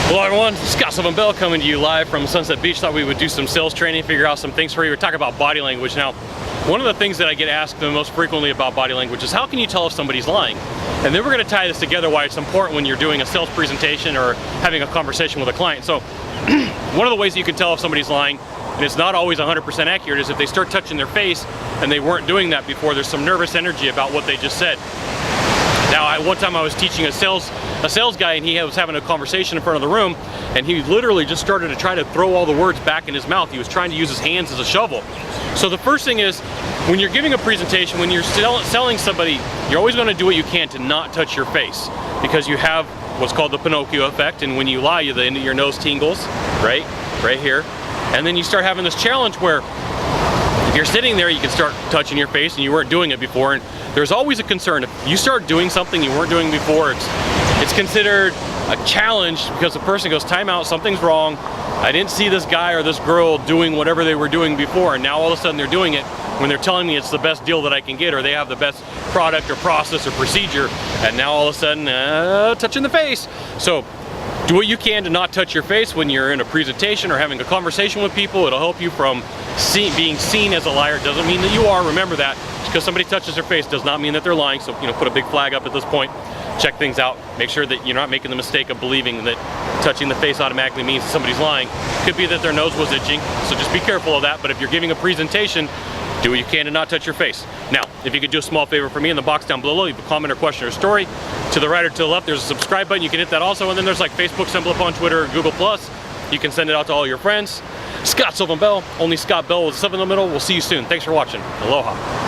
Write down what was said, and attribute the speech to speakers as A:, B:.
A: Hello everyone, Sylvan Bell coming to you live from Sunset Beach. Thought we would do some sales training, figure out some things for you. We're talking about body language. Now, one of the things that I get asked the most frequently about body language is how can you tell if somebody's lying? And then we're going to tie this together why it's important when you're doing a sales presentation or having a conversation with a client. So one of the ways you can tell if somebody's lying, and it's not always 100% accurate, is if they start touching their face and they weren't doing that before. There's some nervous energy about what they just said. Now, one time I was teaching a sales guy, and he was having a conversation in front of the room, and he literally just started to try to throw all the words back in his mouth. He was trying to use his hands as a shovel. So the first thing is, when you're giving a presentation, when you're selling somebody, you're always going to do what you can to not touch your face, because you have what's called the Pinocchio effect, and when you lie, the end of your nose tingles, right here, and then you start having this challenge where if you're sitting there, you can start touching your face and you weren't doing it before. And there's always a concern. If you start doing something you weren't doing before, it's considered a challenge, because the person goes, time out, something's wrong. I didn't see this guy or this girl doing whatever they were doing before, and now all of a sudden they're doing it when they're telling me it's the best deal that I can get, or they have the best product or process or procedure, and now all of a sudden, touching the face. So do what you can to not touch your face when you're in a presentation or having a conversation with people. It'll help you from being seen as a liar. It doesn't mean that you are, remember that. Just because somebody touches their face does not mean that they're lying. So, put a big flag up at this point, check things out, make sure that you're not making the mistake of believing that touching the face automatically means that somebody's lying. Could be that their nose was itching, so just be careful of that. But if you're giving a presentation, do what you can to not touch your face. Now, if you could do a small favor for me, in the box down below, leave a comment or question or story. To the right or to the left, there's a subscribe button. You can hit that also. And then there's like Facebook, symbol up on Twitter, or Google+. You can send it out to all your friends. Sylvan Bell, only Scott Bell with a 7 in the middle. We'll see you soon. Thanks for watching. Aloha.